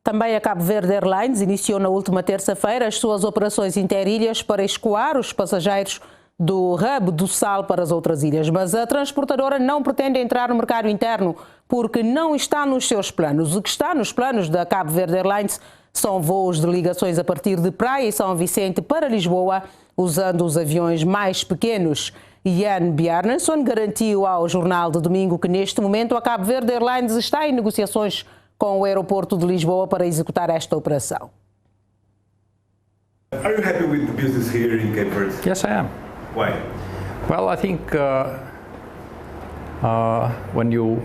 Também a Cabo Verde Airlines iniciou na última terça-feira as suas operações interilhas para escoar os passageiros do hub do Sal para as outras ilhas. Mas a transportadora não pretende entrar no mercado interno porque não está nos seus planos. O que está nos planos da Cabo Verde Airlines são voos de ligações a partir de Praia e São Vicente para Lisboa, usando os aviões mais pequenos. Jan Bjarnason garantiu ao Jornal de Domingo que neste momento a Cabo Verde Airlines está em negociações com o aeroporto de Lisboa para executar esta operação. Are you happy with the business here in Cape Verde? Yes, I am. Why? Well, I think when you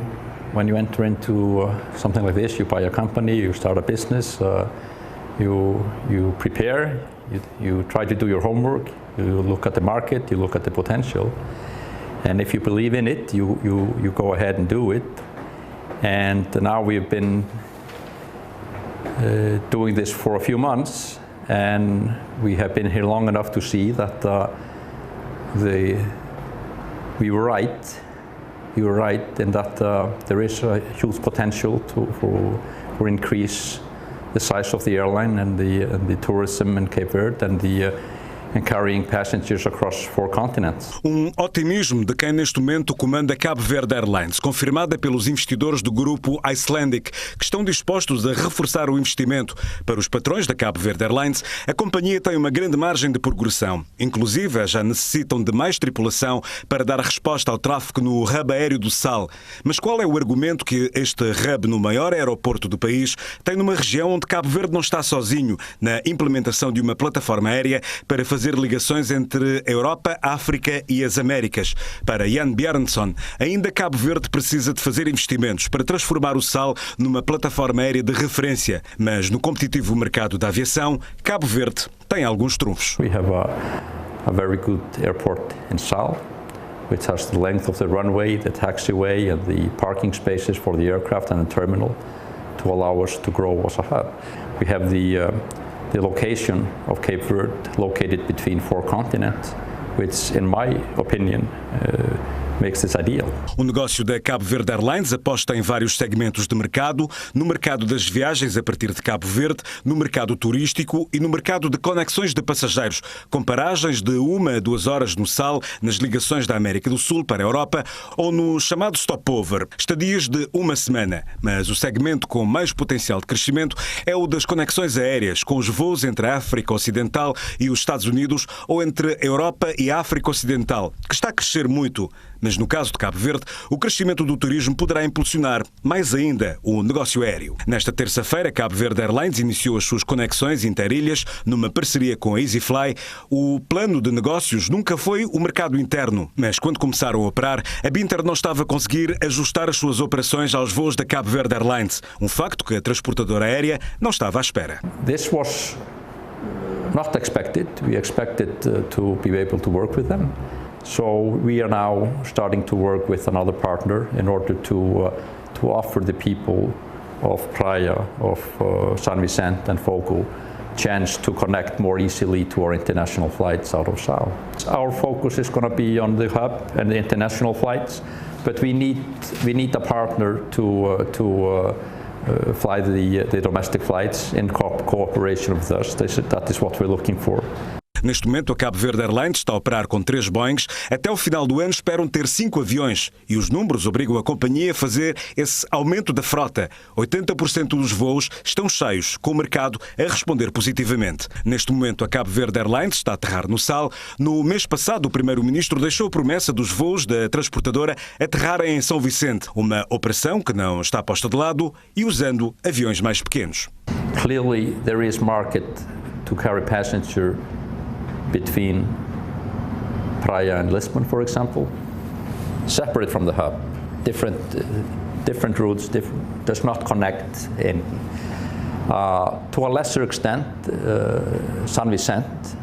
enter into something like this, you buy a company, you start a business, you prepare, you try to do your homework, you look at the market, you look at the potential, and if you believe in it, you go ahead and do it. And now we've been doing this for a few months, and we have been here long enough to see that we were right. You were right in that there is a huge potential for increase the size of the airline and the tourism in Cape Verde and carrying passengers across 4 continents. Otimismo de quem neste momento comanda Cabo Verde Airlines, confirmada pelos investidores do grupo Icelandic, que estão dispostos a reforçar o investimento. Para os patrões da Cabo Verde Airlines, a companhia tem uma grande margem de progressão. Inclusive, já necessitam de mais tripulação para dar resposta ao tráfego no hub aéreo do Sal. Mas qual é o argumento que este hub no maior aeroporto do país tem numa região onde Cabo Verde não está sozinho na implementação de uma plataforma aérea para fazer ligações entre a Europa, a África e as Américas? Para Jan Bjarnason, ainda Cabo Verde precisa de fazer investimentos para transformar o Sal numa plataforma aérea de referência. Mas no competitivo mercado da aviação, Cabo Verde tem alguns trunfos. We have a very good airport in Sal, which has the length of the runway, the taxiway and the parking spaces for the aircraft and the terminal to allow us to grow as a hub. We have the location of Cape Verde located between 4 continents, which in my opinion makes this ideal. O negócio da Cabo Verde Airlines aposta em vários segmentos de mercado, no mercado das viagens a partir de Cabo Verde, no mercado turístico e no mercado de conexões de passageiros, com paragens de 1 a 2 horas no Sal, nas ligações da América do Sul para a Europa ou no chamado stopover, estadias de 1 semana. Mas o segmento com mais potencial de crescimento é o das conexões aéreas, com os voos entre a África Ocidental e os Estados Unidos ou entre a Europa e a África Ocidental, que está a crescer muito. Mas no caso de Cabo Verde, o crescimento do turismo poderá impulsionar mais ainda o negócio aéreo. Nesta terça-feira, Cabo Verde Airlines iniciou as suas conexões interilhas numa parceria com a EasyFly. O plano de negócios nunca foi o mercado interno, mas quando começaram a operar, a Binter não estava a conseguir ajustar as suas operações aos voos da Cabo Verde Airlines, um facto que a transportadora aérea não estava à espera. This was not expected. We expected to be able to work with them. So we are now starting to work with another partner in order to offer the people of Praia, of São Vicente and Fogo chance to connect more easily to our international flights out of Sal. Our focus is going to be on the hub and the international flights, but we need a partner to fly the domestic flights in cooperation with us. That is what we're looking for. Neste momento, a Cabo Verde Airlines está a operar com 3 Boeings. Até o final do ano esperam ter 5 aviões e os números obrigam a companhia a fazer esse aumento da frota. 80% dos voos estão cheios, com o mercado a responder positivamente. Neste momento, a Cabo Verde Airlines está a aterrar no Sal. No mês passado, o primeiro-ministro deixou a promessa dos voos da transportadora aterrarem em São Vicente, uma operação que não está posta de lado e usando aviões mais pequenos. Clearly, there is market to carry passenger between Praia and Lisbon, for example, separate from the hub, different routes, does not connect in. To a lesser extent, São Vicente,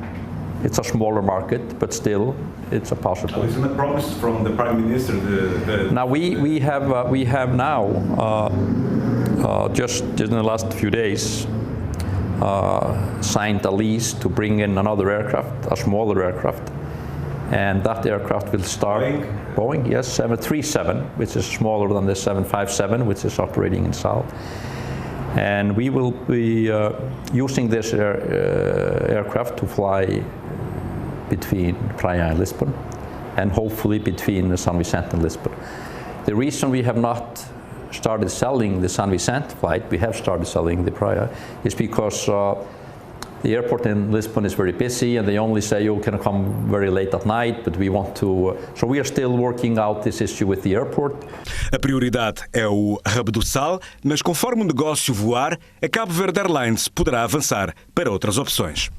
it's a smaller market, but still it's a possibility. Isn't a promise from the Prime Minister? Now we have now just in the last few days signed a lease to bring in another aircraft, a smaller aircraft, and that aircraft will start. Boeing, yes, 737, which is smaller than the 757, which is operating in Sal. And we will be using this aircraft to fly between Praia and Lisbon, and hopefully between São Vicente and Lisbon. The reason we have not started selling the São Vicente flight, we have started selling the Praia, is because the airport in Lisbon is very busy and they only say you can come very late at night, but we want to... So we are still working out this issue with the airport. A prioridade é o Hub do Sal, mas conforme o negócio voar, a Cabo Verde Airlines poderá avançar para outras opções.